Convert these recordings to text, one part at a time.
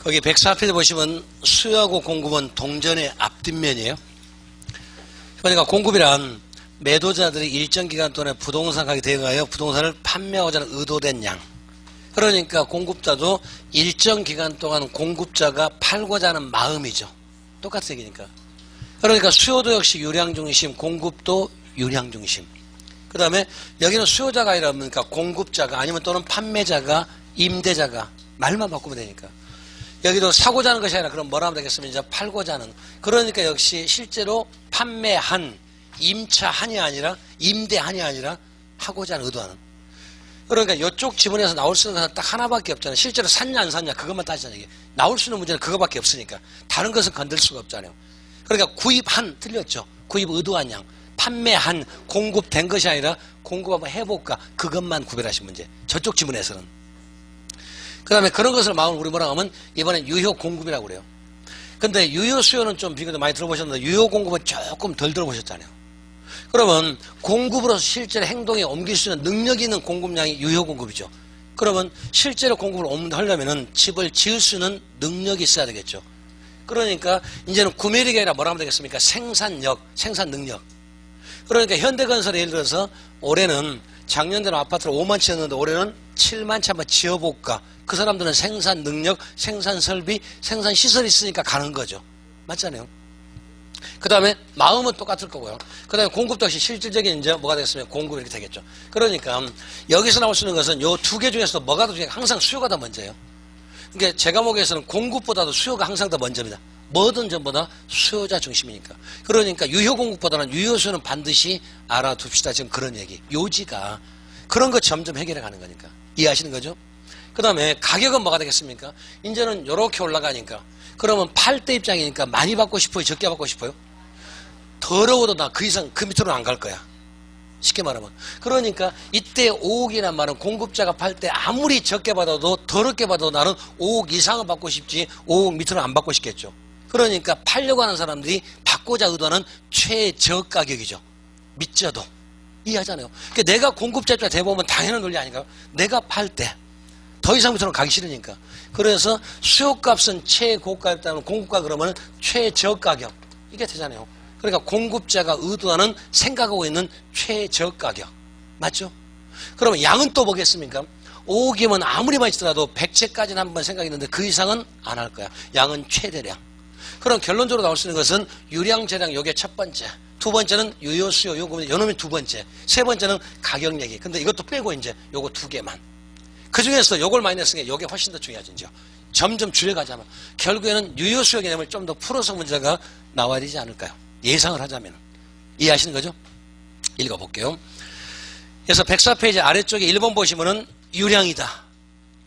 거기 104페이지 보시면 수요하고 공급은 동전의 앞뒷면이에요. 그러니까 공급이란 매도자들이 일정 기간 동안에 부동산 가격에 대응하여 부동산을 판매하고자 하는 의도된 양. 그러니까 공급자도 일정 기간 동안 공급자가 팔고자 하는 마음이죠. 똑같은 얘기니까. 그러니까 수요도 역시 유량 중심, 공급도 유량 중심. 그 다음에 여기는 수요자가 아니라 뭡니까? 공급자가 아니면 또는 판매자가, 임대자가 말만 바꾸면 되니까. 여기도 사고자 하는 것이 아니라 그럼 뭐라 하면 되겠습니까? 이제 팔고자 하는. 그러니까 역시 실제로 판매한, 임차한이 아니라 임대한이 아니라 하고자 하는 의도하는. 그러니까 이쪽 지문에서 나올 수 있는 것은 딱 하나밖에 없잖아요. 실제로 샀냐 안 샀냐 그것만 따지자는 얘기. 나올 수 있는 문제는 그거밖에 없으니까. 다른 것은 건들 수가 없잖아요. 그러니까 구입한 틀렸죠. 구입 의도한 양. 판매한, 공급된 것이 아니라 공급 한번 해볼까 그것만 구별하신 문제. 저쪽 지문에서는. 그 다음에 그런 것을 마음을 우리 뭐라고 하면 이번엔 유효 공급이라고 그래요. 근데 유효 수요는 좀 비교도 많이 들어보셨는데 유효 공급은 조금 덜 들어보셨잖아요. 그러면 공급으로서 실제로 행동에 옮길 수 있는 능력이 있는 공급량이 유효 공급이죠. 그러면 실제로 공급을 하려면은 집을 지을 수 있는 능력이 있어야 되겠죠. 그러니까 이제는 구매력이 아니라 뭐라 하면 되겠습니까? 생산력, 생산 능력. 그러니까 현대건설에 예를 들어서 올해는 작년에는 아파트를 5만 채였는데 올해는 7만 채 한번 지어볼까. 그 사람들은 생산 능력, 생산 설비, 생산 시설이 있으니까 가는 거죠. 맞잖아요. 그 다음에 마음은 똑같을 거고요. 그 다음에 공급도 역시 실질적인 이제 뭐가 되겠으면 공급이 이렇게 되겠죠. 그러니까 여기서 나올 수 있는 것은 요 두 개 중에서 뭐가 더 중요해? 항상 수요가 더 먼저예요. 그러니까 제 과목에서는 공급보다도 수요가 항상 더 먼저입니다. 뭐든 전부 다 수요자 중심이니까. 그러니까 유효 공급보다는 유효 수요는 반드시 알아둡시다. 지금 그런 얘기. 요지가 그런 거 점점 해결해 가는 거니까. 이해하시는 거죠? 그 다음에 가격은 뭐가 되겠습니까? 이제는 이렇게 올라가니까 그러면 팔 때 입장이니까 많이 받고 싶어요? 적게 받고 싶어요? 더러워도 나 그 이상 그 밑으로는 안 갈 거야. 쉽게 말하면. 그러니까 이때 5억이란 말은 공급자가 팔 때 아무리 적게 받아도 더럽게 받아도 나는 5억 이상은 받고 싶지 5억 밑으로는 안 받고 싶겠죠. 그러니까 팔려고 하는 사람들이 받고자 의도하는 최저가격이죠. 믿져도. 이해하잖아요. 그러니까 내가 공급자 입장에 대보면 당연한 논리 아닌가요? 내가 팔 때 더 이상 밑으로는 가기 싫으니까. 그래서 수요값은 최고가였다면 공급가 그러면 최저가격. 이게 되잖아요. 그러니까 공급자가 의도하는 생각하고 있는 최저가격. 맞죠? 그러면 양은 또 뭐겠습니까? 5억이면 아무리 많이 쓰더라도 100채까지는 한번 생각이 있는데 그 이상은 안 할 거야. 양은 최대량. 그럼 결론적으로 나올 수 있는 것은 유량, 재량, 요게 첫 번째. 두 번째는 유효, 수요, 요거, 요놈이 두 번째. 세 번째는 가격 얘기. 근데 이것도 빼고 이제 요거 두 개만. 그 중에서 요걸 많이 쓰는 게 요게 훨씬 더 중요하죠. 이제. 점점 줄여가자면. 결국에는 유효, 수요 개념을 좀 더 풀어서 문제가 나와야 되지 않을까요? 예상을 하자면. 이해하시는 거죠? 읽어볼게요. 그래서 104페이지 아래쪽에 1번 보시면은 유량이다.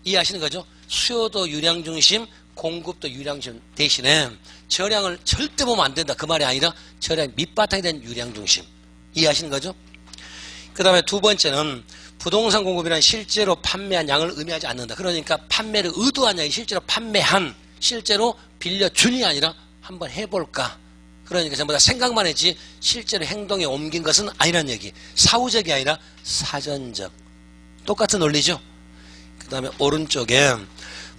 이해하시는 거죠? 수요도 유량 중심, 공급도 유량 중심 대신에 저량을 절대 보면 안 된다. 그 말이 아니라 저량 밑바탕이 된 유량 중심. 이해하시는 거죠? 그 다음에 두 번째는 부동산 공급이란 실제로 판매한 양을 의미하지 않는다. 그러니까 판매를 의도한 양이 실제로 판매한, 실제로 빌려준이 아니라 한번 해볼까. 그러니까 전부 다 생각만 했지 실제로 행동에 옮긴 것은 아니란 얘기. 사후적이 아니라 사전적. 똑같은 논리죠. 그 다음에 오른쪽에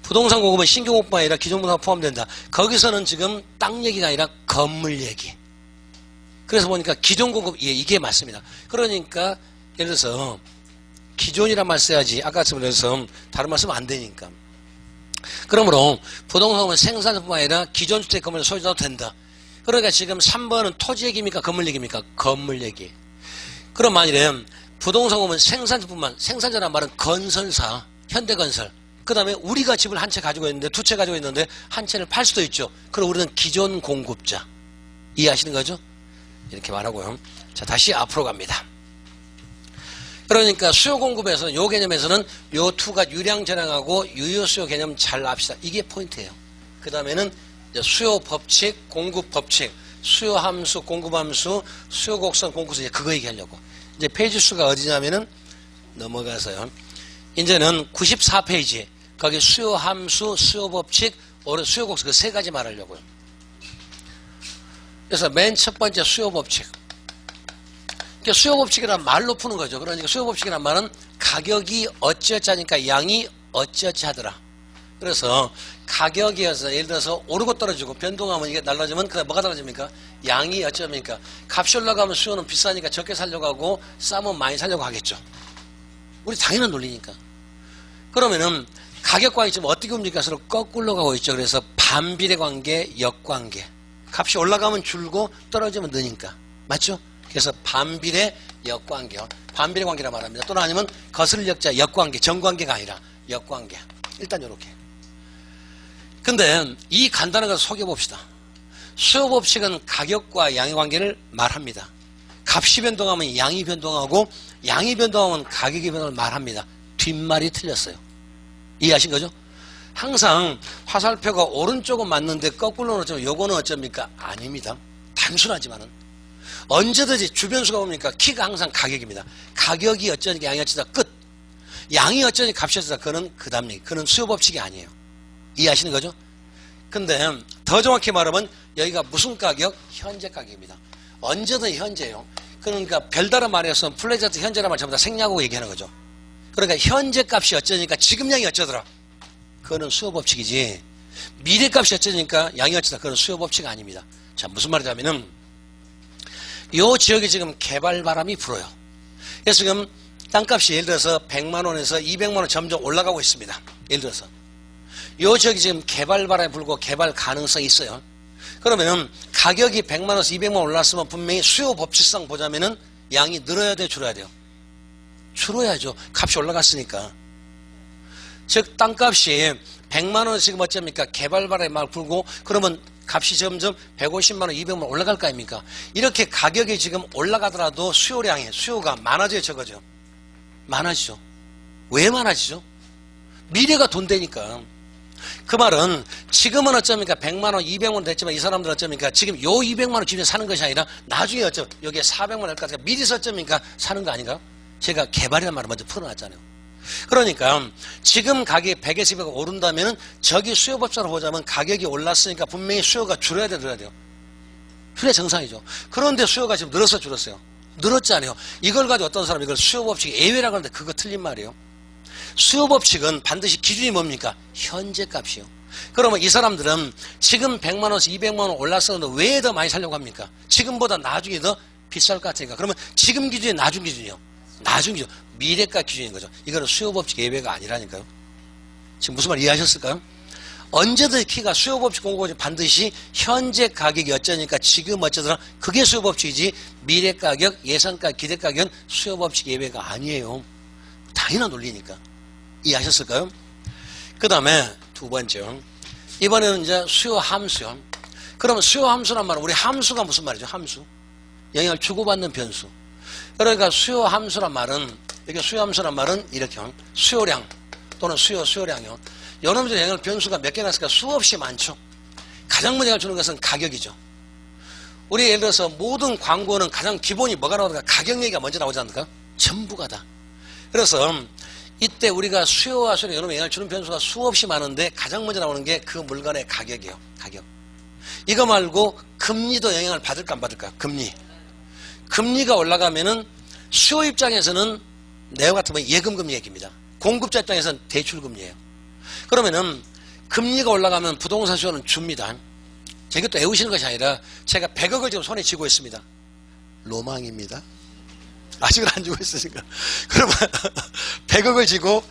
부동산 공급은 신규 공급만 아니라 기존 부동산 포함된다. 거기서는 지금 땅 얘기가 아니라 건물 얘기. 그래서 보니까 기존 공급, 예, 이게 맞습니다. 그러니까 예를 들어서 기존이란 말 써야지. 아까 말씀드려서 다른 말 쓰면 안 되니까. 그러므로 부동산 공급은 생산뿐만 아니라 기존 주택 건물 소유자도 된다. 그러니까 지금 3번은 토지 얘기입니까? 건물 얘기입니까? 건물 얘기. 그럼 만일에 부동산 공급은 생산자뿐만, 생산자란 말은 건설사, 현대건설. 그 다음에 우리가 집을 한 채 가지고 있는데, 두 채 가지고 있는데 한 채를 팔 수도 있죠. 그럼 우리는 기존 공급자. 이해하시는 거죠? 이렇게 말하고요. 자, 다시 앞으로 갑니다. 그러니까 수요 공급에서는, 요 개념에서는 요 투가 유량 재량하고 유효 수요 개념 잘 압시다. 이게 포인트예요. 그 다음에는 수요 법칙, 공급 법칙, 수요 함수, 공급 함수, 수요 곡선, 공급선, 이제 그거 얘기하려고. 이제 페이지 수가 어디냐면은 넘어가서요. 이제는 94페이지. 거기 수요 함수, 수요 법칙, 수요 곡선 그 세 가지 말하려고요. 그래서 맨 첫 번째 수요 법칙. 그러니까 수요 법칙이란 말로 푸는 거죠. 그러니까 수요 법칙이란 말은 가격이 어찌어찌 하니까 양이 어찌어찌 하더라. 그래서 가격이어서 예를 들어서 오르고 떨어지고 변동하면 이게 달라지면 그다음 뭐가 달라집니까? 양이 어쩌니까 값이 올라가면 수요는 비싸니까 적게 살려고 하고 싸면 많이 살려고 하겠죠. 우리 당연한 논리니까. 그러면은 가격과 지금 어떻게 움직이까 서로 거꾸로 가고 있죠. 그래서 반비례 관계, 역관계. 값이 올라가면 줄고 떨어지면 느니까. 맞죠? 그래서 반비례 역관계. 반비례 관계라 말합니다. 또는 아니면 거슬력자 역관계, 정관계가 아니라 역관계. 일단 이렇게. 근데 이 간단한 것을 속여봅시다. 수요 법칙은 가격과 양의 관계를 말합니다. 값이 변동하면 양이 변동하고 양이 변동하면 가격이 변동을 말합니다. 뒷말이 틀렸어요. 이해하신 거죠? 항상 화살표가 오른쪽은 맞는데 거꾸로는 어쩌면 요거는 어쩝니까? 아닙니다. 단순하지만은 언제든지 주변수가 뭡니까? 키가 항상 가격입니다. 가격이 어쩌니까 양이 어쩌다 끝. 양이 어쩌니까 값이 어쩌다 그는 그 다음 얘기. 그는 수요 법칙이 아니에요. 이해하시는 거죠? 근데 더 정확히 말하면 여기가 무슨 가격? 현재 가격입니다. 언제든 현재예요. 그러니까 별다른 말이었으면 플레이자트 현재란 말 전부 다 생략하고 얘기하는 거죠. 그러니까 현재 값이 어쩌니까 지금 양이 어쩌더라. 그거는 수요 법칙이지. 미래 값이 어쩌니까 양이 어쩌다. 그건 수요 법칙이 아닙니다. 자, 무슨 말이냐면은 요 지역에 지금 개발 바람이 불어요. 그래서 지금 땅값이 예를 들어서 100만 원에서 200만 원 점점 올라가고 있습니다. 예를 들어서 요 지역이 지금 개발 바람이 불고 개발 가능성이 있어요. 그러면은 가격이 100만 원에서 200만 원 올랐으면 분명히 수요 법칙상 보자면은 양이 늘어야 돼요, 줄어야 돼요? 줄어야죠. 값이 올라갔으니까. 즉 땅값이 100만 원 지금 어쩝니까? 개발 바람이 막 불고 그러면 값이 점점 150만 원, 200만 원 올라갈 거 아닙니까? 이렇게 가격이 지금 올라가더라도 수요량이 수요가 많아져요, 적어져요? 많아지죠. 왜 많아지죠? 미래가 돈 되니까. 그 말은 지금은 어쩝니까? 100만 원, 200만 원 됐지만 이 사람들은 어쩝니까? 지금 요 200만 원 기준에 사는 것이 아니라 나중에 여기에 400만 원 할까? 미리서 어쩝니까? 사는 거 아닌가? 제가 개발이라는 말을 먼저 풀어놨잖아요. 그러니까 지금 가격이 100에서 200가 오른다면 저기 수요법칙으로 보자면 가격이 올랐으니까 분명히 수요가 줄어야 돼, 늘어야 돼요? 그래 정상이죠. 그런데 수요가 지금 늘어서 줄었어요. 늘었잖아요. 이걸 가지고 어떤 사람이 이걸 수요법칙 예외라고 하는데 그거 틀린 말이에요. 수요법칙은 반드시 기준이 뭡니까? 현재 값이요. 그러면 이 사람들은 지금 100만 원에서 200만 원 올랐었는데 왜 더 많이 살려고 합니까? 지금보다 나중에 더 비쌀 것 같으니까. 그러면 지금 기준이 나중 기준이요. 나중 기준. 미래가 기준인 거죠. 이거는 수요법칙 예외가 아니라니까요. 지금 무슨 말 이해하셨을까요? 언제든 키가 수요법칙 공고는 반드시 현재 가격이 어쩌니까 지금 어쩌더라. 그게 수요법칙이지 미래 가격, 예상가, 기대 가격은 수요법칙 예외가 아니에요. 당연한 논리니까. 이해하셨을까요? 그 다음에 두 번째. 이번에는 이제 수요 함수요. 그러면 수요 함수란 말은 우리 함수가 무슨 말이죠? 함수. 영향을 주고받는 변수. 그러니까 수요 함수란 말은 이렇게 수요 함수란 말은 이렇게 수요량 또는 수요량이요. 여러분들 영향을 변수가 몇 개나 있을까? 수없이 많죠. 가장 먼저 영향을 주는 것은 가격이죠. 우리 예를 들어서 모든 광고는 가장 기본이 뭐가 나오는가? 가격 얘기가 먼저 나오지 않을까? 전부가 다. 그래서 이때 우리가 수요와 수요에 여러분 영향을 주는 변수가 수없이 많은데 가장 먼저 나오는 게 그 물건의 가격이에요. 가격. 이거 말고 금리도 영향을 받을까 안 받을까? 금리. 금리가 올라가면은 수요 입장에서는 내용 같은 건 예금금리 얘기입니다. 공급자 입장에서는 대출금리예요. 그러면은 금리가 올라가면 부동산 수요는 줍니다. 제가 또 애우시는 것이 아니라 제가 100억을 지금 손에 쥐고 있습니다. 로망입니다. 아직은 안 주고 있으니까. 그러면 100억을 쥐고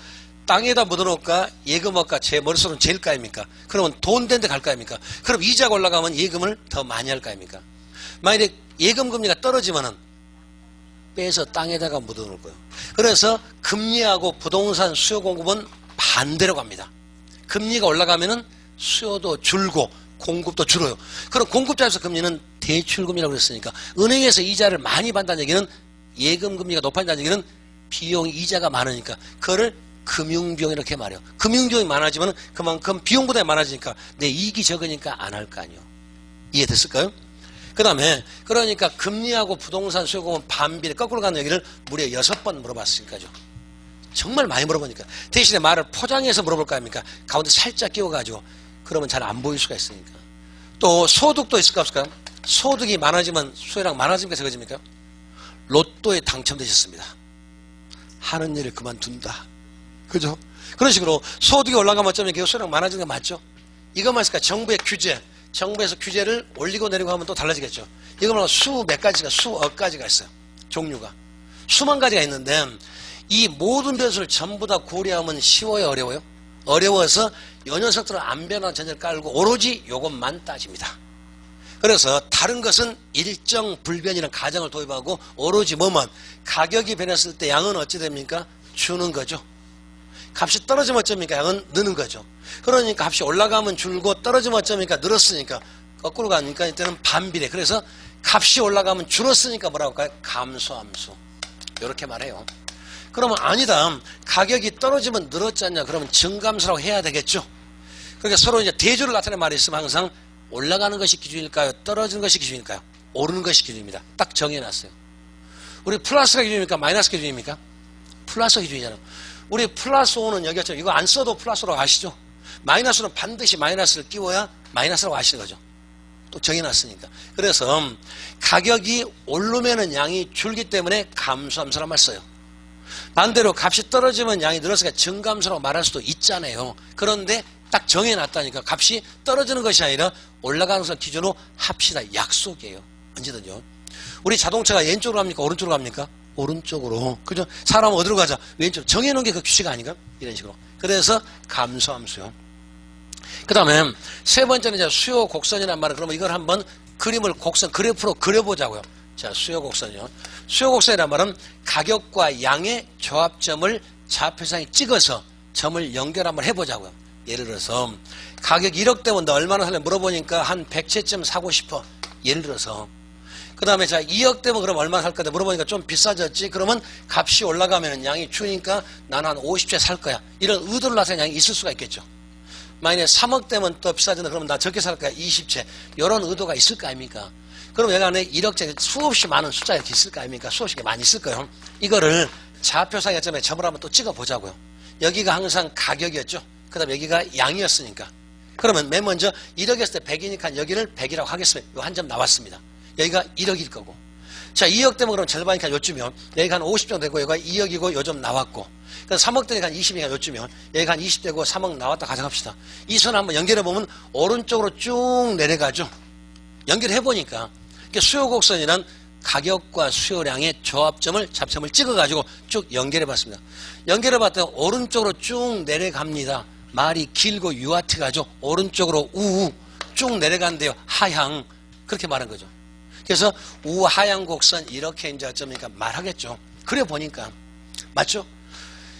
땅에다 묻어놓을까 예금할까 제 머릿속은 제일 까입니까? 그러면 돈 된 데 갈 거 아닙니까? 그럼 이자가 올라가면 예금을 더 많이 할 거 아닙니까? 만약에 예금 금리가 떨어지면은 빼서 땅에다가 묻어놓을 거예요. 그래서 금리하고 부동산 수요 공급은 반대로 갑니다. 금리가 올라가면은 수요도 줄고 공급도 줄어요. 그럼 공급자에서 금리는 대출금리라고 그랬으니까 은행에서 이자를 많이 받는다는 얘기는 예금금리가 높아진다는 얘기는 비용 이자가 많으니까 그거를 금융비용 이렇게 말해요. 금융비용이 많아지면 그만큼 비용보다 많아지니까 내 이익이 적으니까 안 할 거 아니에요. 이해됐을까요? 그 다음에 그러니까 금리하고 부동산 수요금은 반비례 거꾸로 가는 얘기를 무려 6번 물어봤으니까죠. 정말 많이 물어보니까 대신에 말을 포장해서 물어볼 거 아닙니까? 가운데 살짝 끼워가지고 그러면 잘 안 보일 수가 있으니까. 또 소득도 있을까 없을까요? 소득이 많아지면 수요량 많아집니까 적어집니까? 로또에 당첨되셨습니다. 하는 일을 그만둔다. 그죠? 그런 식으로 소득이 올라가면 어쩌면 수요량 많아지는 게 맞죠? 이것만 있을까? 정부의 규제, 정부에서 규제를 올리고 내리고 하면 또 달라지겠죠. 이거는 수몇 가지가, 수억 가지가 있어요. 종류가. 수만 가지가 있는데 이 모든 변수를 전부 다 고려하면 쉬워요, 어려워요? 어려워서 요 녀석들은 안 변한 전제를 깔고 오로지 요것만 따집니다. 그래서 다른 것은 일정 불변이라는 가정을 도입하고 오로지 뭐만 가격이 변했을 때 양은 어찌 됩니까? 주는 거죠. 값이 떨어지면 어쩝니까? 양은 느는 거죠. 그러니까 값이 올라가면 줄고 떨어지면 어쩝니까? 늘었으니까 거꾸로 가니까 이때는 반비례. 그래서 값이 올라가면 줄었으니까 뭐라고 할까요? 감소함수. 이렇게 말해요. 그러면 아니다. 가격이 떨어지면 늘었지 않냐? 그러면 증감수라고 해야 되겠죠. 그러니까 서로 이제 대조를 나타내는 말이 있으면 항상 올라가는 것이 기준일까요? 떨어지는 것이 기준일까요? 오르는 것이 기준입니다. 딱 정해놨어요. 우리 플러스가 기준입니까? 마이너스 기준입니까? 플러스 기준이잖아요. 우리 플러스 5는 여기가 이거 안 써도 플러스라고 아시죠? 마이너스는 반드시 마이너스를 끼워야 마이너스라고 아시는 거죠. 또 정해놨으니까. 그래서 가격이 오르면은 양이 줄기 때문에 감소함수란 말 써요. 반대로 값이 떨어지면 양이 늘었으니까 증감수라고 말할 수도 있잖아요. 그런데 딱 정해놨다니까 값이 떨어지는 것이 아니라 올라가는 것을 기준으로 합시다. 약속이에요. 언제든요. 우리 자동차가 왼쪽으로 갑니까? 오른쪽으로 갑니까? 오른쪽으로. 그죠? 사람은 어디로 가자? 왼쪽. 정해놓은 게 그 규칙 아닌가? 이런 식으로. 그래서 감소함수요. 그 다음에 세 번째는 이제 수요 곡선이란 말은 그러면 이걸 한번 그림을 곡선, 그래프로 그려보자고요. 자, 수요 곡선이요. 수요 곡선이란 말은 가격과 양의 조합점을 좌표상에 찍어서 점을 연결 한번 해보자고요. 예를 들어서 가격 1억 되면 너 얼마나 살래 물어보니까 한 100채쯤 사고 싶어. 예를 들어서. 그 다음에 자 2억 되면 그럼 얼마 살 거야? 물어보니까 좀 비싸졌지? 그러면 값이 올라가면 양이 주니까 나는 한 50채 살 거야. 이런 의도를 나타낸 양이 있을 수가 있겠죠. 만약에 3억 되면 또 비싸졌는데 그러면 나 적게 살 거야. 20채. 이런 의도가 있을 거 아닙니까? 그럼 여기 안에 1억짜리 수없이 많은 숫자가 이렇게 있을 거 아닙니까? 수없이 많이 있을 거예요. 이거를 좌표상에 점을 한번 또 찍어 보자고요. 여기가 항상 가격이었죠. 그 다음에 여기가 양이었으니까. 그러면 맨 먼저 1억이었을 때 100이니까 여기를 100이라고 하겠습니다. 요 한 점 나왔습니다. 여기가 1억일 거고. 자, 2억 되면 그럼 절반이니까 요쯤이면 여기가 한 50 정도 되고 여기가 2억이고 요 점 나왔고. 그래서 3억 되니까 한 20이니까 요쯤이면 여기가 한 20 되고 3억 나왔다 가정합시다. 이 선 한번 연결해보면 오른쪽으로 쭉 내려가죠. 연결해보니까 수요 곡선이란 가격과 수요량의 조합점을 잡점을 찍어가지고 쭉 연결해봤습니다. 연결해봤더니 오른쪽으로 쭉 내려갑니다. 말이 길고 유아트 가죠. 오른쪽으로 우우 쭉 내려간대요. 하향. 그렇게 말한 거죠. 그래서 우하향 곡선 이렇게 이제 어쩌니까 말하겠죠. 그래 보니까 맞죠?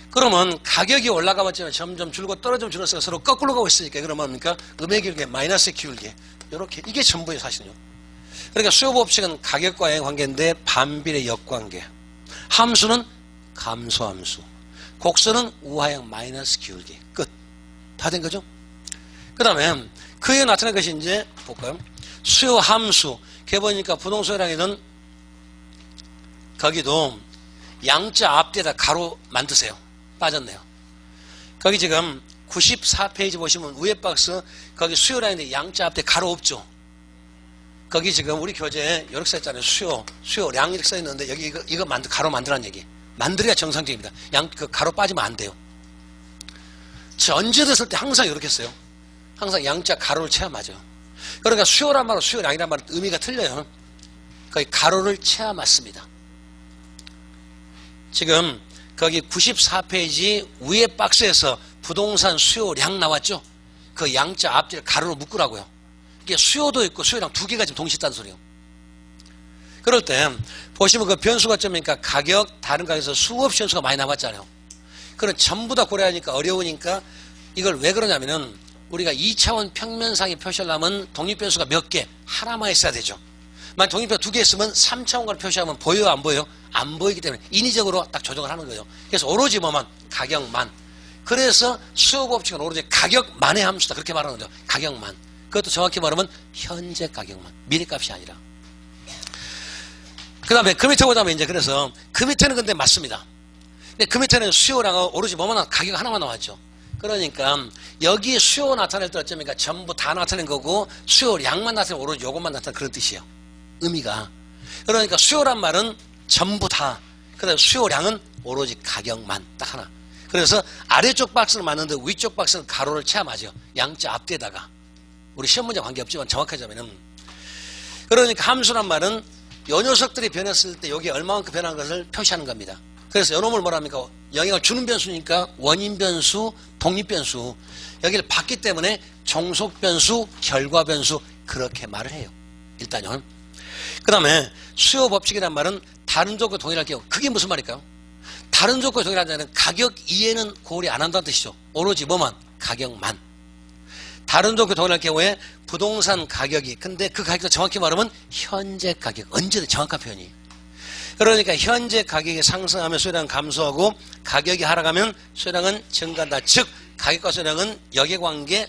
그러면 가격이 올라가면 점점 줄고 떨어지면 줄어서 서로 거꾸로 가고 있으니까 그러면 뭡니까? 음의 기울기, 마이너스의 기울기. 이렇게 이게 전부예요, 사실은요. 그러니까 수요 법칙은 가격과의 관계인데 반비례 역관계. 함수는 감소함수. 곡선은 우하향 마이너스 기울기. 끝. 다 된 거죠? 그 다음에 그에 나타난 것이 이제 볼까요? 수요 함수. 걔 보니까 부동소량에는 거기도 양자 앞뒤에다 가로 만드세요. 빠졌네요. 거기 지금 94페이지 보시면 위에 박스 거기 수요량인데 양자 앞뒤에 가로 없죠. 거기 지금 우리 교재에 이렇게 써있잖아요. 수요량 이렇게 써있는데 여기 이거 가로 만들라는 얘기. 만들어야 정상적입니다. 그 가로 빠지면 안 돼요. 전제 됐을 때 항상 이렇게 써요. 항상 양자 가로를 채야 맞아요. 그러니까 수요란 말로 수요량이란 말은 의미가 틀려요. 거기 가로를 채야 맞습니다. 지금 거기 94페이지 위에 박스에서 부동산 수요량 나왔죠? 그 양자 앞뒤를 가로로 묶으라고요. 이게 수요도 있고 수요량 두 개가 지금 동시에 있다는 소리예요. 그럴 때 보시면 그 변수가 점이니까 가격, 다른 가격에서 수없이 변수가 많이 나왔잖아요. 그럼 전부 다 고려하니까 어려우니까 이걸 왜 그러냐면은 우리가 2차원 평면상에 표시하려면 독립변수가 몇 개? 하나만 있어야 되죠. 만약 독립변수 두 개 있으면 3차원으로 표시하면 보여요? 안 보여요? 안 보이기 때문에 인위적으로 딱 조정을 하는 거예요. 그래서 오로지 뭐만? 가격만. 그래서 수요법칙은 오로지 가격만의 함수다. 그렇게 말하는 거죠. 가격만. 그것도 정확히 말하면 현재 가격만. 미래값이 아니라. 그 다음에 그 밑에 보자면 이제 그래서 그 밑에는 근데 맞습니다. 근데 그 밑에는 수요랑 오로지 뭐만 가격 하나만 나왔죠. 그러니까 여기 수요 나타낼 때 어쩌니까 전부 다 나타낸 거고 수요량만 나타내면 오로지 요것만 나타낸 그런 뜻이에요. 의미가. 그러니까 수요란 말은 전부 다. 그 다음에 수요량은 오로지 가격만 딱 하나. 그래서 아래쪽 박스를 맞는데 위쪽 박스는 가로를 체험하죠. 양자 앞뒤에다가. 우리 시험 문제 관계없지만 정확하자면은. 그러니까 함수란 말은 요 녀석들이 변했을 때 여기 얼마만큼 변한 것을 표시하는 겁니다. 그래서 요놈을 뭐랍니까? 영향을 주는 변수니까 원인 변수, 독립 변수. 여기를 봤기 때문에 종속 변수, 결과 변수 그렇게 말을 해요. 일단요. 그 다음에 수요 법칙이란 말은 다른 조건과 동일할 경우. 그게 무슨 말일까요? 다른 조건과 동일하다는 가격 이해는 고려 안 한다는 뜻이죠. 오로지 뭐만? 가격만. 다른 조건과 동일할 경우에 부동산 가격이, 근데 그 가격도 정확히 말하면 현재 가격, 언제든 정확한 표현이. 그러니까 현재 가격이 상승하면 수요량은 감소하고 가격이 하락하면 수요량은 증가한다. 즉 가격과 수요량은 역의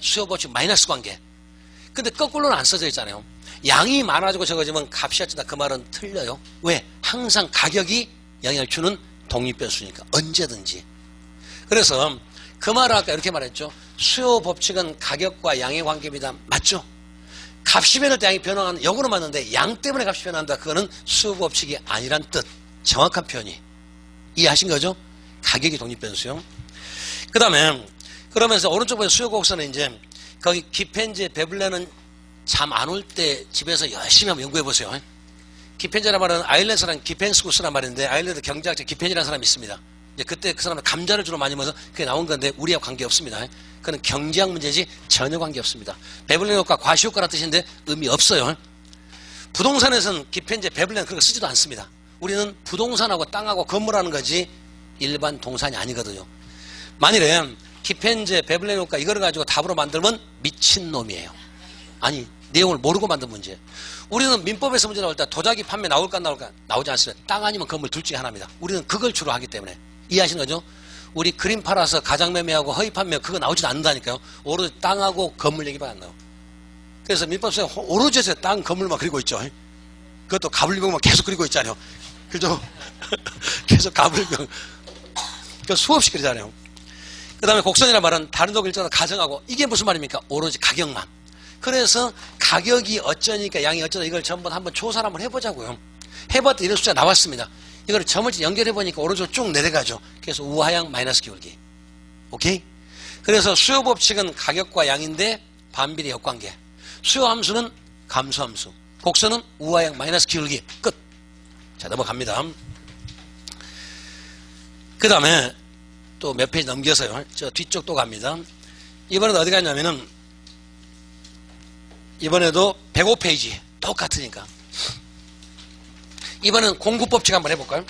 수요 법칙 마이너스 관계. 근데 거꾸로는 안 써져 있잖아요. 양이 많아지고 적어지면 값이 어쩌다. 그 말은 틀려요. 왜? 항상 가격이 영향을 주는 독립변수니까 언제든지. 그래서 그 말을 아까 이렇게 말했죠. 수요 법칙은 가격과 양의 관계입니다. 맞죠? 값이 변할 때 양이 변화하는 역으로 맞는데 양 때문에 값이 변한다. 그거는 수요 법칙이 아니란 뜻. 정확한 표현이. 이해하신 거죠? 가격이 독립변수요. 그 다음에 그러면서 오른쪽 보면 수요 곡선은 이제 거기 기펜제 베블레는 잠 안 올 때 집에서 열심히 한번 연구해 보세요. 기펜제란 말은 아일랜드 사람 기펜스쿠스란 말인데 아일랜드 경제학자 기펜이라는 사람이 있습니다. 이제 그때 그 사람은 감자를 주로 많이 먹어서 그게 나온 건데 우리하고 관계없습니다. 그건 경제학 문제지 전혀 관계없습니다. 베블렌 효과, 과시효과라는 뜻인데 의미 없어요. 부동산에서는 기펜제, 베블렌 그런 거 쓰지도 않습니다. 우리는 부동산하고 땅하고 건물하는 거지 일반 동산이 아니거든요. 만일에 기펜제, 베블렌 효과 이거를 가지고 답으로 만들면 미친놈이에요. 아니 내용을 모르고 만든 문제. 우리는 민법에서 문제 나올 때 도자기 판매 나올까 안 나올까? 나오지 않습니다. 땅 아니면 건물 둘 중에 하나입니다. 우리는 그걸 주로 하기 때문에. 이해하시는 거죠? 우리 그림 팔아서 가장 매매하고 허위 판매 그거 나오지도 않는다니까요. 오로지 땅하고 건물 얘기만 안 나와요. 그래서 민법상에 오로지 땅 건물만 그리고 있죠. 그것도 가불병만 계속 그리고 있잖아요. 그죠? 계속 가불병. 그 수없이 그러잖아요. 그 다음에 곡선이라는 말은 다른 독 일자로 가정하고 이게 무슨 말입니까? 오로지 가격만. 그래서 가격이 어쩌니까 양이 어쩌다 이걸 전부 한번 조사를 한번 해보자고요. 해봤더니 이런 숫자 나왔습니다. 이걸 점을 연결해보니까 오른쪽으로 쭉 내려가죠. 그래서 우하향 마이너스 기울기. 오케이? 그래서 수요 법칙은 가격과 양인데 반비례 역관계. 수요 함수는 감소함수. 곡선은 우하향 마이너스 기울기. 끝. 자, 넘어갑니다. 그 다음에 또 몇 페이지 넘겨서요. 저 뒤쪽 또 갑니다. 이번에도 어디 갔냐면은 이번에도 105페이지. 똑같으니까. 이번엔 공급법칙 한번 해볼까요?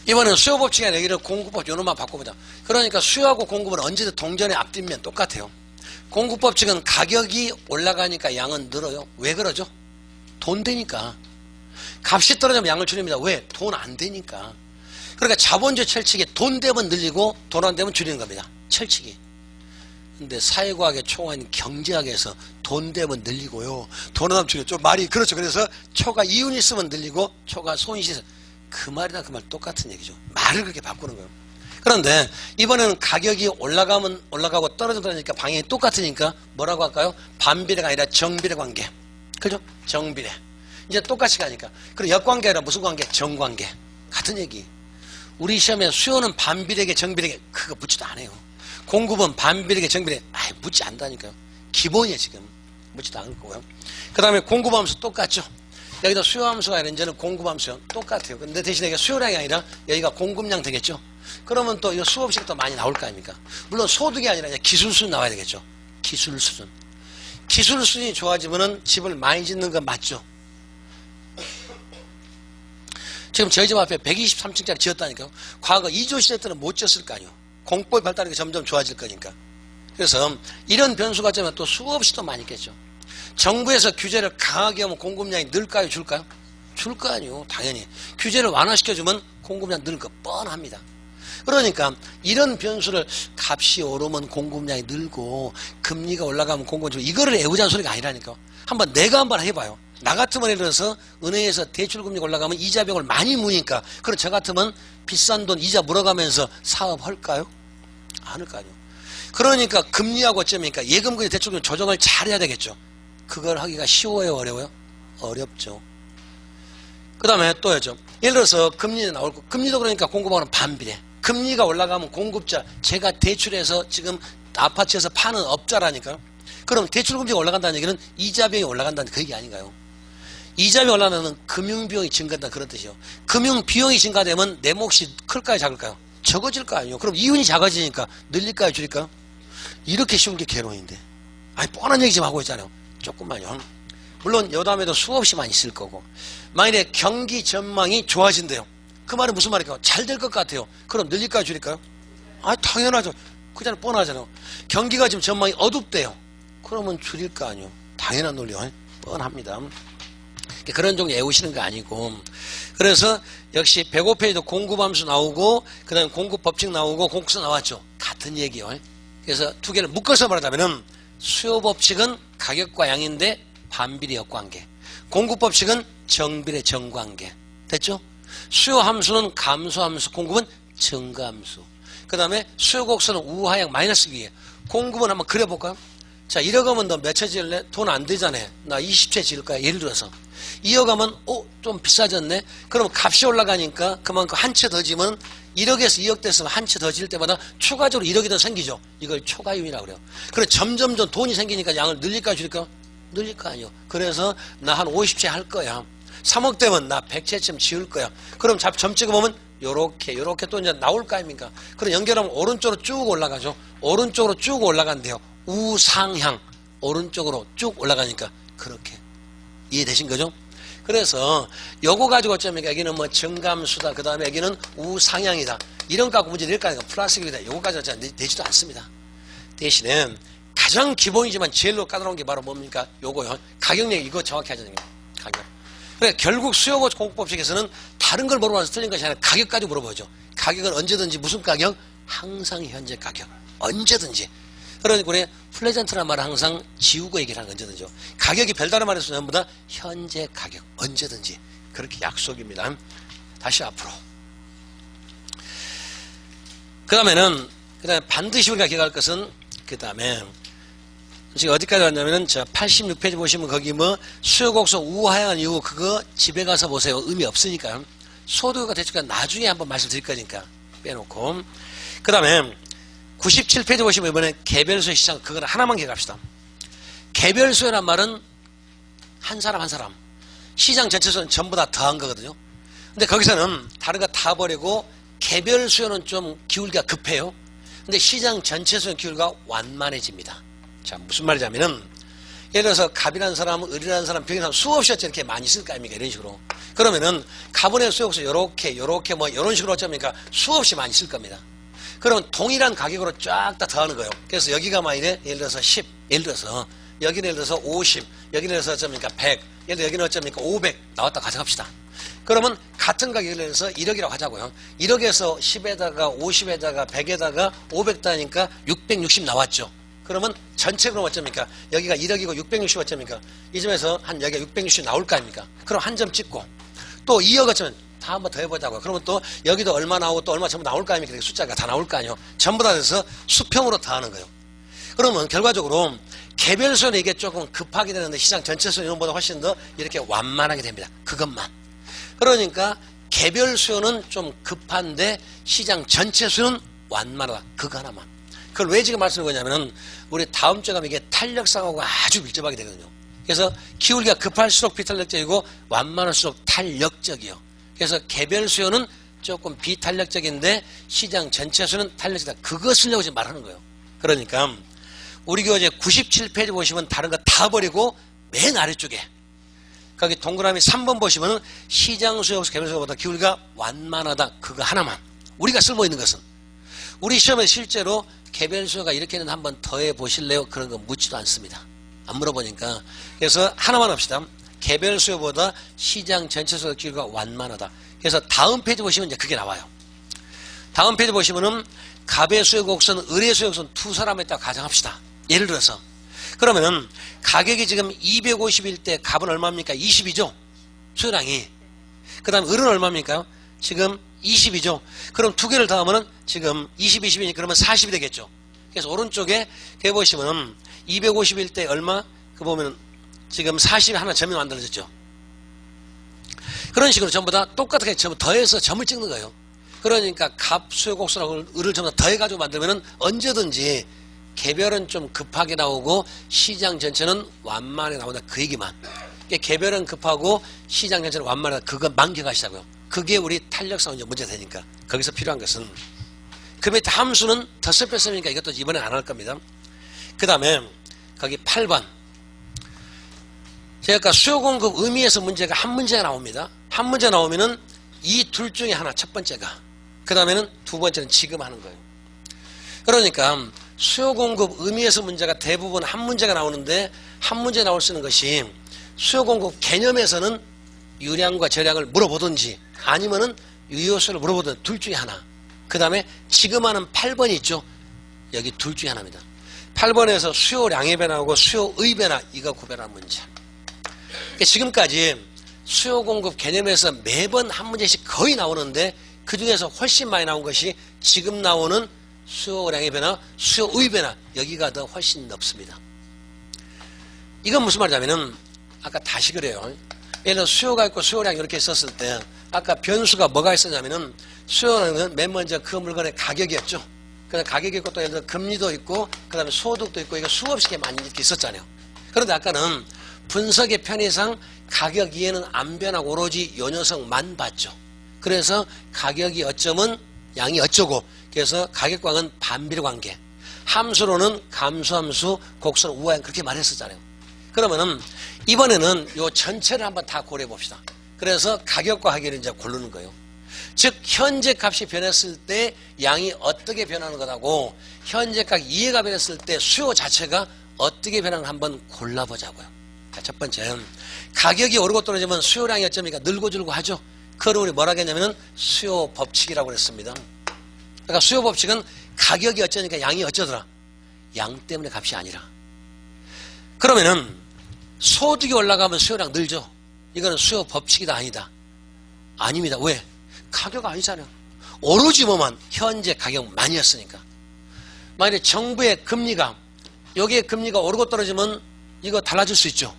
이번엔 수요법칙이 아니라 여기를 공급법 요놈만 바꿔보자. 그러니까 수요하고 공급은 언제든 동전의 앞뒷면 똑같아요. 공급법칙은 가격이 올라가니까 양은 늘어요. 왜 그러죠? 돈 되니까. 값이 떨어지면 양을 줄입니다. 왜? 돈 안 되니까. 그러니까 자본주의 철칙이 돈 되면 늘리고 돈 안 되면 줄이는 겁니다. 철칙이. 근데 사회과학의 총화인 경제학에서 돈 되면 늘리고요. 돈 안 되면 줄여. 좀 말이 그렇죠. 그래서 초가 이윤이 있으면 늘리고 초가 손실이 있으면 그 말이나 그 말 똑같은 얘기죠. 말을 그렇게 바꾸는 거예요. 그런데 이번에는 가격이 올라가면 올라가고 떨어지니까 방향이 똑같으니까 뭐라고 할까요? 반비례가 아니라 정비례 관계. 그죠? 정비례. 이제 똑같이 가니까. 그리고 역관계 아니라 무슨 관계? 정관계. 같은 얘기. 우리 시험에 수요는 반비례계 정비례계 그거 묻지도 않아요. 공급은 반비례계 정비례 아예 묻지 않다니까요. 기본이에요 지금. 묻지도 않을 거고요. 그 다음에 공급함수 똑같죠. 여기다 수요함수가 아니라 이제는 공급함수요. 똑같아요. 근데 대신에 이게 수요량이 아니라 여기가 공급량 되겠죠. 그러면 또 이거 수업식 또 많이 나올 거 아닙니까? 물론 소득이 아니라 이제 기술 수준 나와야 되겠죠. 기술 수준. 기술 수준이 좋아지면은 집을 많이 짓는 건 맞죠. 지금 저희 집 앞에 123층짜리 지었다니까요. 과거 2조 시대 때는 못 지었을 거 아니에요. 공법이 발달하게 점점 좋아질 거니까. 그래서 이런 변수가 있자면 또 수없이 또 많이 있겠죠. 정부에서 규제를 강하게 하면 공급량이 늘까요? 줄까요? 줄 거 아니에요. 당연히. 규제를 완화시켜주면 공급량 늘 거 뻔합니다. 그러니까 이런 변수를 값이 오르면 공급량이 늘고 금리가 올라가면 공급량이 줄고 이거를 애우자는 소리가 아니라니까. 한번 내가 한번 해봐요. 나 같으면 예를 들어서 은행에서 대출금리가 올라가면 이자비용을 많이 무니까 그럼 저 같으면 비싼 돈 이자 물어가면서 사업할까요? 안 할 거 아니에요. 그러니까 금리하고 어쩌니까 예금금리 대출금 조정을 잘해야 되겠죠. 그걸 하기가 쉬워요? 어려워요? 어렵죠. 그 다음에 또 해죠. 예를 들어서 금리는 나올 거 금리도 그러니까 공급하는 반비례. 금리가 올라가면 공급자, 제가 대출해서 지금 아파트에서 파는 업자라니까요. 그럼 대출금리가 올라간다는 얘기는 이자비용이 올라간다는 그 얘기 아닌가요? 이자비용이 올라가면 금융비용이 증가한다는 그런 뜻이요. 금융비용이 증가되면 내 몫이 클까요, 작을까요? 적어질 거 아니에요. 그럼 이윤이 작아지니까 늘릴까요, 줄일까요? 이렇게 쉬운 게 개론인데. 아니, 뻔한 얘기 좀 하고 있잖아요. 조금만요. 물론 여담에도 수없이 많이 있을 거고. 만일에 경기 전망이 좋아진대요. 그 말은 무슨 말일까요? 잘 될 것 같아요. 그럼 늘릴까요, 줄일까요? 아, 당연하죠. 그잖아요. 뻔하잖아요. 경기가 지금 전망이 어둡대요. 그러면 줄일 거 아니에요. 당연한 논리요. 뻔합니다. 그런 종류 외우시는 거 아니고. 그래서 역시 105페이지도 공급함수 나오고 그 다음에 공급법칙 나오고 공급수 나왔죠. 같은 얘기요. 그래서 두 개를 묶어서 말하자면은 수요법칙은 가격과 양인데 반비례 역관계, 공급법칙은 정비례 정관계. 됐죠? 수요함수는 감소함수, 공급은 증가함수. 그 다음에 수요곡선은 우하향 마이너스 기에. 공급은 한번 그려볼까요? 자, 1억 하면 너 몇 채 지을래? 돈 안 되잖아요. 나 20채 지을 거야. 예를 들어서 2억 하면 좀 비싸졌네. 그러면 값이 올라가니까 그만큼 한 채 더 지면 1억에서 2억 됐으면 한 채 더 지을 때마다 추가적으로 1억이 더 생기죠. 이걸 초과이윤이라고 그래요. 그래 점점점 돈이 생기니까 양을 늘릴까 줄일까? 늘릴 거 아니에요. 그래서 나 한 50채 할 거야. 3억 되면 나 100채쯤 지을 거야. 그럼 점 찍어보면 요렇게 또 이제 나올 거 아닙니까? 그럼 연결하면 오른쪽으로 쭉 올라가죠. 오른쪽으로 쭉 올라간대요. 우상향. 오른쪽으로 쭉 올라가니까 그렇게. 이해되신 거죠? 그래서 요거 가지고 어쩌면 여기는 뭐 증감수다. 그 다음에 여기는 우상향이다. 이런 거 갖고 문제 낼 거 아니까 플러스 기이다. 요거 가지고 되지도 않습니다. 대신에 가장 기본이지만 제일로 까다로운 게 바로 뭡니까? 요거요. 가격력 이거 정확히 하자는 거예요. 가격. 그러니까 결국 수요고 공급법칙에서는 다른 걸 물어봐서 틀린 것이 아니라 가격까지 물어보죠. 가격은 언제든지 무슨 가격? 항상 현재 가격. 언제든지. 그러니까 우리 플레전트란 말은 항상 지우고 얘기를 하는 언제든지. 가격이 별다른 말에서 전부 다 현재 가격. 언제든지. 그렇게 약속입니다. 다시 앞으로. 그 다음에 반드시 우리가 기억할 것은 그 다음에 지금 어디까지 왔냐면은 저 86페이지 보시면 거기 뭐 수요곡선 우하향한 이유 그거 집에 가서 보세요. 의미 없으니까요. 소득과 대출가 나중에 한번 말씀드릴 거니까 빼놓고. 그 다음에 97페이지 보시면 이번에 개별수요 시장 그거를 하나만 기억합시다. 개별수요란 말은 한 사람 한 사람. 시장 전체 수요는 전부 다 더한 거거든요. 근데 거기서는 다른 거 다 버리고 개별수요는 좀 기울기가 급해요. 근데 시장 전체 수요 기울기가 완만해집니다. 자, 무슨 말이냐면은 예를 들어서 갑이라는 사람, 을이라는 사람, 병이라는 사람 수없이 이렇게 많이 쓸 거 아닙니까? 이런 식으로. 그러면은 가분의 수요곡수 요렇게 뭐 이런 식으로 어쩌니까 수없이 많이 쓸 겁니다. 그러면 동일한 가격으로 쫙 다 더하는 거예요. 그래서 여기가 만일에 예를 들어서 10, 예를 들어서 여기는 예를 들어서 50, 여기는 예를 들어서 어쩌니까 100, 예를 들어 여기는 어쩌니까 500 나왔다 가져갑시다. 그러면 같은 가격을 해서 1억이라고 하자고요. 1억에서 10에다가 50에다가 100에다가 500 따니까 660 나왔죠. 그러면 전체로 어쩝니까? 여기가 1억이고 660 어쩝니까? 이 점에서 한 여기가 660 나올 거 아닙니까? 그럼 한 점 찍고 또 2억 어쩌면 다 한번 더 해보자고요. 그러면 또 여기도 얼마 나오고 또 얼마 전부 나올 거 아닙니까? 숫자가 다 나올 거 아니에요. 전부 다 돼서 수평으로 다 하는 거예요. 그러면 결과적으로 개별 수요는 이게 조금 급하게 되는데 시장 전체 수요 이런 보다 훨씬 더 이렇게 완만하게 됩니다. 그것만. 그러니까 개별 수요는 좀 급한데 시장 전체 수요는 완만하다. 그거 하나만. 그걸 왜 지금 말씀을 드리냐면은 우리 다음 주에 가면 이게 탄력성하고 아주 밀접하게 되거든요. 그래서 기울기가 급할수록 비탄력적이고 완만할수록 탄력적이요. 그래서 개별 수요는 조금 비탄력적인데 시장 전체 수요는 탄력적이다. 그거 쓰려고 지금 말하는 거예요. 그러니까 우리 교재 97페이지 보시면 다른 거 다 버리고 맨 아래쪽에 거기 동그라미 3번 보시면 시장 수요보다 개별 수요보다 기울기가 완만하다. 그거 하나만. 우리가 쓸모 있는 것은 우리 시험에 실제로 개별 수요가 이렇게 있는데 한번 더 해보실래요? 그런 거 묻지도 않습니다. 안 물어보니까. 그래서 하나만 합시다. 개별 수요보다 시장 전체 수요 기울기가 완만하다. 그래서 다음 페이지 보시면 이제 그게 나와요. 다음 페이지 보시면은 갑의 수요곡선, 을의 수요곡선 두 사람에 딱 가정합시다. 예를 들어서. 그러면은 가격이 지금 250일 때 갑은 얼마입니까? 20이죠? 수요량이. 그 다음 을은 얼마입니까? 지금 20이죠. 그럼 두 개를 더하면은 지금 20, 20이니까 그러면 40이 되겠죠. 그래서 오른쪽에 그 보시면은 250일 때 얼마? 그 보면은 지금 40이 하나 점이 만들어졌죠. 그런 식으로 전부 다 똑같게 전부 더해서 점을 찍는 거예요. 그러니까 갑, 수요, 곡선하고 을을 전부 다 더해가지고 만들면은 언제든지 개별은 좀 급하게 나오고 시장 전체는 완만하게 나온다. 그 얘기만. 그러니까 개별은 급하고 시장 전체는 완만하다. 그거 만개가시자고요. 그게 우리 탄력성 문제 되니까. 거기서 필요한 것은 그 밑에 함수는 덧서 뺐으니까 이것도 이번에 안 할 겁니다. 그 다음에 거기 8번. 제가 아까 수요 공급 의미에서 문제가 한 문제가 나옵니다. 한 문제 나오면은 이 둘 중에 하나 첫 번째가. 그 다음에는 두 번째는 지금 하는 거예요. 그러니까 수요 공급 의미에서 문제가 대부분 한 문제가 나오는데 한 문제 나올 수 있는 것이 수요 공급 개념에서는 유량과 저량을 물어보든지 아니면은 유효수를 물어보든 둘 중에 하나. 그 다음에 지금 하는 8번이 있죠. 여기 둘 중에 하나입니다. 8번에서 수요량의 변화하고 수요의 변화 이거 구별하는 문제. 그러니까 지금까지 수요 공급 개념에서 매번 한 문제씩 거의 나오는데 그 중에서 훨씬 많이 나온 것이 지금 나오는 수요량의 변화, 수요의 변화 여기가 더 훨씬 높습니다. 이건 무슨 말이냐면은 아까 다시 그래요. 예를 들어 수요가 있고 수요량 이렇게 썼을 때 아까 변수가 뭐가 있었냐면은 수요량은 맨 먼저 그 물건의 가격이었죠. 그다음 가격이 있고 또 예를 들어 금리도 있고 그다음에 소득도 있고 이거 수없이 많이 이렇게 있었잖아요. 그런데 아까는 분석의 편의상 가격 이해는 안 변하고 오로지 요 녀석만 봤죠. 그래서 가격이 어쩌면 양이 어쩌고 그래서 가격과는 반비례 관계. 함수로는 감수함수, 곡선, 우하향 그렇게 말했었잖아요. 그러면은 이번에는 요 전체를 한번 다 고려해 봅시다. 그래서 가격과 하기를 이제 고르는 거예요. 즉 현재 값이 변했을 때 양이 어떻게 변하는 거라고 현재 값 이해가 변했을 때 수요 자체가 어떻게 변하는가 한번 골라보자고요. 자, 첫 번째는 가격이 오르고 떨어지면 수요량이 어쩌니까 늘고 줄고 하죠. 그걸 우리 뭐라 했냐면은 수요 법칙이라고 그랬습니다. 그러니까 수요 법칙은 가격이 어쩌니까 양이 어쩌더라. 양 때문에 값이 아니라. 그러면은 소득이 올라가면 수요량 늘죠. 이거는 수요 법칙이다 아니다. 아닙니다. 왜? 가격 아니잖아요. 오로지 뭐만 현재 가격만이었으니까. 만약에 정부의 금리가 여기에 금리가 오르고 떨어지면 이거 달라질 수 있죠.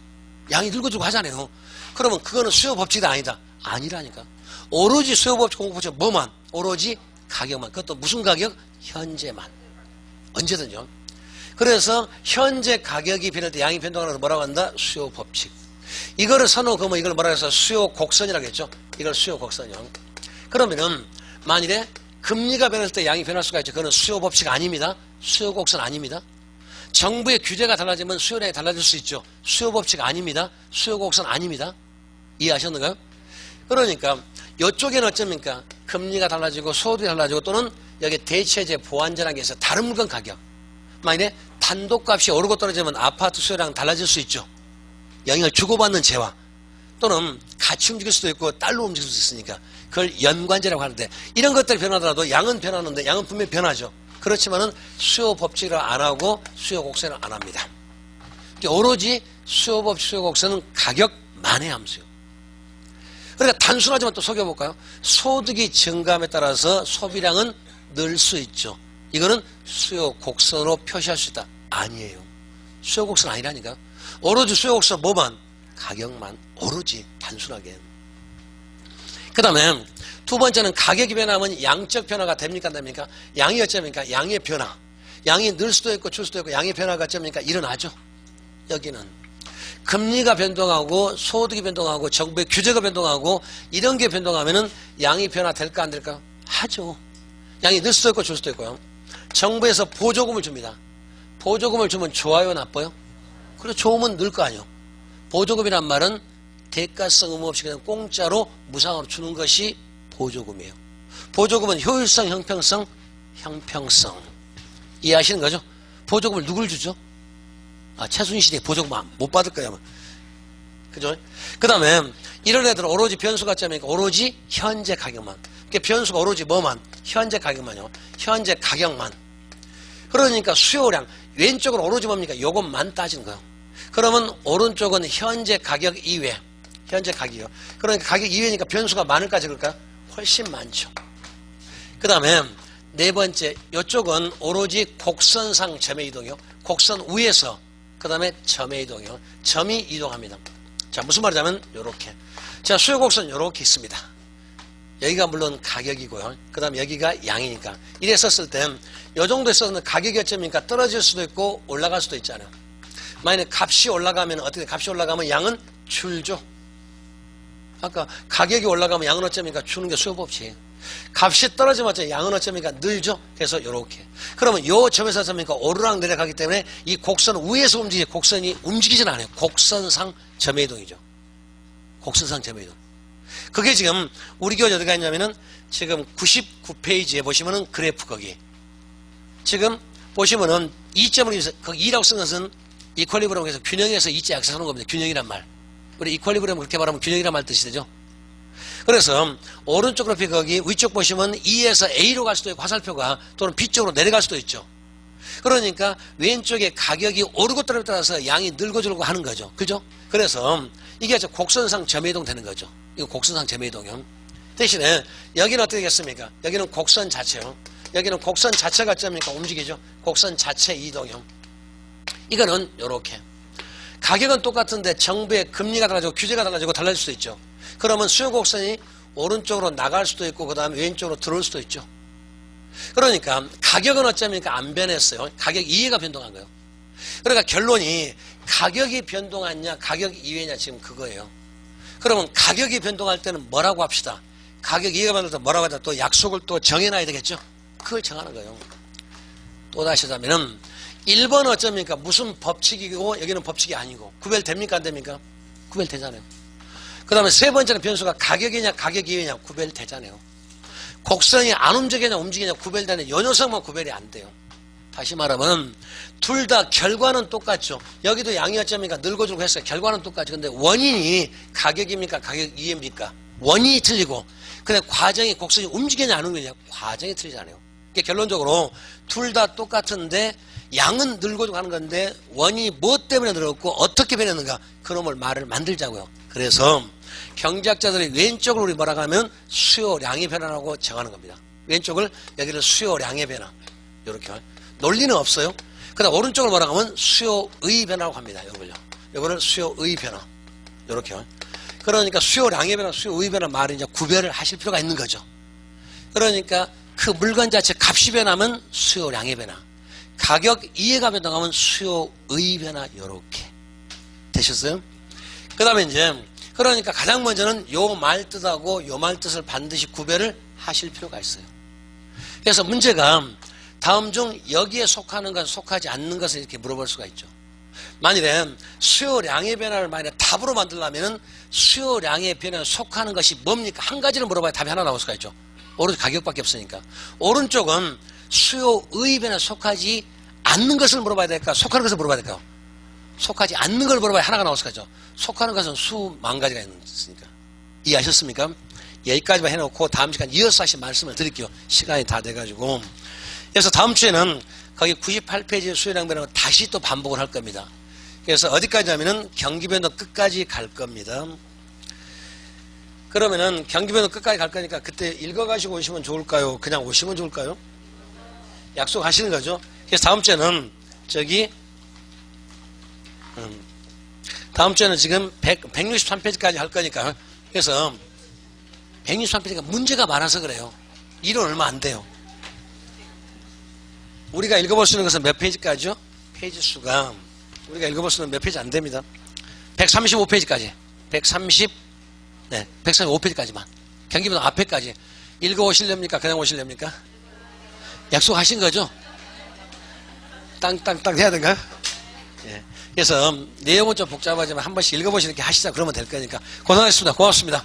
양이 늘고 줄고 하잖아요. 그러면 그거는 수요 법칙이다 아니다. 아니라니까. 오로지 수요 법칙 공급 법칙 뭐만 오로지 가격만. 그것도 무슨 가격? 현재만. 언제든요. 그래서 현재 가격이 변할 때 양이 변동하는 걸 뭐라고 한다? 수요 법칙. 이거를 선호하면 이걸 뭐라고 해서 수요 곡선이라고 했죠. 이걸 수요 곡선이요. 그러면은 만일에 금리가 변할 때 양이 변할 수가 있죠. 그거는 수요 법칙 아닙니다. 수요 곡선 아닙니다. 정부의 규제가 달라지면 수요량이 달라질 수 있죠. 수요 법칙 아닙니다. 수요 곡선 아닙니다. 이해하셨는가요? 그러니까 이쪽에는 어쩝니까? 금리가 달라지고 소득이 달라지고 또는 여기 대체재 보완제라는 게 있어요. 다른 물건 가격. 만일에 단독값이 오르고 떨어지면 아파트 수요량 달라질 수 있죠. 영향을 주고받는 재화 또는 같이 움직일 수도 있고 딸로 움직일 수 있으니까 그걸 연관제라고 하는데 이런 것들이 변하더라도 양은 변하는데 양은 분명히 변하죠. 그렇지만은 수요 법칙을 안 하고 수요 곡선을 안 합니다. 오로지 수요 법칙, 수요 곡선은 가격만의 함수요. 그러니까 단순하지만 또 속여볼까요? 소득이 증가함에 따라서 소비량은 늘 수 있죠. 이거는 수요 곡선으로 표시할 수 있다. 아니에요. 수요 곡선 아니라니까. 오로지 수요 곡선 뭐만? 가격만. 오로지 단순하게. 그 다음에 두 번째는 가격이 변하면 양적 변화가 됩니까 안 됩니까? 양이 어쩌니까 양의 변화. 양이 늘 수도 있고 줄 수도 있고 양의 변화가 어쩌니까 일어나죠. 여기는 금리가 변동하고 소득이 변동하고 정부의 규제가 변동하고 이런 게 변동하면은 양이 변화될까 안 될까? 하죠. 양이 늘 수도 있고 줄 수도 있고요. 정부에서 보조금을 줍니다. 보조금을 주면 좋아요 나빠요? 그래 좋으면 늘 거 아니에요. 보조금이란 말은 대가성 의무 없이 그냥 공짜로 무상으로 주는 것이 보조금이에요. 보조금은 효율성, 형평성, 형평성. 이해하시는 거죠? 보조금을 누굴 주죠? 아, 최순실이 보조금 못 받을 거야. 아마. 그죠? 그 다음에 이런 애들은 오로지 변수가 점이니까 오로지 현재 가격만. 그러니까 변수가 오로지 뭐만? 현재 가격만요. 현재 가격만. 그러니까 수요량. 왼쪽은 오로지 뭡니까? 요것만 따지는 거예요. 그러면 오른쪽은 현재 가격 이외. 현재 가격이요. 그러니까 가격 이외니까 변수가 많을까 적을까요? 훨씬 많죠. 그 다음에 네 번째 이쪽은 오로지 곡선상 점의 이동이요. 곡선 위에서 그 다음에 점의 이동이요. 점이 이동합니다. 자 무슨 말이냐면 요렇게. 자 수요 곡선 요렇게 있습니다. 여기가 물론 가격이고요. 그 다음에 여기가 양이니까. 이래 썼을 땐 이 정도 썼는데 가격이 어쩌니까 떨어질 수도 있고 올라갈 수도 있잖아요. 만약에 값이 올라가면 어떻게 값이 올라가면 양은 줄죠. 아까 가격이 올라가면 양은 어쩌니까 주는 게 수요법칙. 값이 떨어지면 어쩌면 양은 어쩌니까 늘죠. 그래서 요렇게. 그러면 요 점에서 어쩌니까 오르락 내려가기 때문에 이 곡선 위에서 움직이지 곡선이 움직이진 않아요. 곡선상 점의 이동이죠. 곡선상 점의 이동. 그게 지금 우리 교재 어디가 있냐면은 지금 99페이지에 보시면은 그래프 거기. 지금 보시면은 2점을 거기 2라고 쓴 것은 이퀄리브럼을 해서 균형에서 이자 약속하는 겁니다. 균형이란 말. 우리 이퀄리브럼 그렇게 말하면 균형이란 말 뜻이 되죠. 그래서 오른쪽 그래프 거기 위쪽 보시면 E에서 A로 갈 수도 있고 화살표가 또는 B쪽으로 내려갈 수도 있죠. 그러니까 왼쪽에 가격이 오르고 떨어지에 따라서 양이 늘고 줄고 하는 거죠. 그죠? 그래서 이게 곡선상 점이동 되는 거죠. 이거 곡선상 점이동형. 대신에 여기는 어떻게 되겠습니까? 여기는 곡선 자체요. 여기는 곡선 자체가 점이니까 움직이죠. 곡선 자체 이동형. 이거는 요렇게. 가격은 똑같은데 정부의 금리가 달라지고 규제가 달라지고 달라질 수도 있죠. 그러면 수요 곡선이 오른쪽으로 나갈 수도 있고 그 다음에 왼쪽으로 들어올 수도 있죠. 그러니까 가격은 어쩌니까 안 변했어요. 가격 이해가 변동한 거예요. 그러니까 결론이 가격이 변동하냐 가격 이외냐 지금 그거예요. 그러면 가격이 변동할 때는 뭐라고 합시다. 가격 이해가 변동할 때 뭐라고 하자. 또 약속을 또 정해놔야 되겠죠. 그걸 정하는 거예요. 또다시 하자면은 1번은 어쩝니까? 무슨 법칙이고 여기는 법칙이 아니고 구별됩니까? 안 됩니까? 구별되잖아요. 그 다음에 세 번째는 변수가 가격이냐 가격 이외냐 구별되잖아요. 곡선이 안 움직이냐 움직이냐 구별되는 요 녀석만 구별이 안 돼요. 다시 말하면 둘 다 결과는 똑같죠. 여기도 양이 어쩌니까 늘고 줄고 했어요. 결과는 똑같죠. 근데 원인이 가격입니까? 가격 이외입니까? 원인이 틀리고 근데 과정이 곡선이 움직이냐 안 움직이냐 과정이 틀리잖아요. 그러니까 결론적으로 둘 다 똑같은데 양은 늘고 가는 건데 원인이 무엇 때문에 늘었고 어떻게 변했는가 그놈을 말을 만들자고요. 그래서 경제학자들이 왼쪽을 우리 뭐라고 하면 수요량의 변화라고 정하는 겁니다. 왼쪽을 여기를 수요량의 변화 이렇게 논리는 없어요. 그다음 오른쪽을 뭐라고 하면 수요의 변화라고 합니다. 요거를 수요의 변화 이렇게. 그러니까 수요량의 변화, 수요의 변화 말을 이제 구별을 하실 필요가 있는 거죠. 그러니까 그 물건 자체 값이 변하면 수요량의 변화, 가격 이해가 변동하면 수요의 변화 이렇게 되셨어요? 그 다음에 이제 그러니까 가장 먼저는 요 말 뜻하고 요 말 뜻을 반드시 구별을 하실 필요가 있어요. 그래서 문제가 다음 중 여기에 속하는 것, 속하지 않는 것을 이렇게 물어볼 수가 있죠. 만일에 수요량의 변화를 만약에 답으로 만들려면 수요량의 변화에 속하는 것이 뭡니까? 한 가지를 물어봐야 답이 하나 나올 수가 있죠. 오른쪽 가격밖에 없으니까. 오른쪽은 수요의 변화에 속하지 않는 것을 물어봐야 될까? 속하는 것을 물어봐야 될까요? 속하지 않는 걸 물어봐야 하나가 나올 수가 있죠. 속하는 것은 수만 가지가 있으니까. 이해하셨습니까? 여기까지만 해놓고 다음 시간 이어서 다시 말씀을 드릴게요. 시간이 다 돼가지고. 그래서 다음 주에는 거기 98페이지 수요량 변화를 다시 또 반복을 할 겁니다. 그래서 어디까지 하면은 경기변동 끝까지 갈 겁니다. 그러면은 경기변동 끝까지 갈 거니까 그때 읽어가시고 오시면 좋을까요? 그냥 오시면 좋을까요? 약속하시는 거죠. 그래서 다음 주에는 다음 주에는 지금 163페이지까지 할 거니까 그래서 163페이지가 문제가 많아서 그래요. 일은 얼마 안 돼요. 우리가 읽어볼 수 있는 것은 몇 페이지까지요? 페이지 수가 우리가 읽어볼 수 있는 몇 페이지 안 됩니다. 135페이지까지 135페이지까지만 경기변동 앞에까지 읽어오실렵니까? 그냥 오실렵니까? 약속하신 거죠? 땅땅땅 해야 되는가요? 예. 그래서 내용은 좀 복잡하지만 한 번씩 읽어보시는 게 하시자 그러면 될 거니까 고생하셨습니다. 고맙습니다.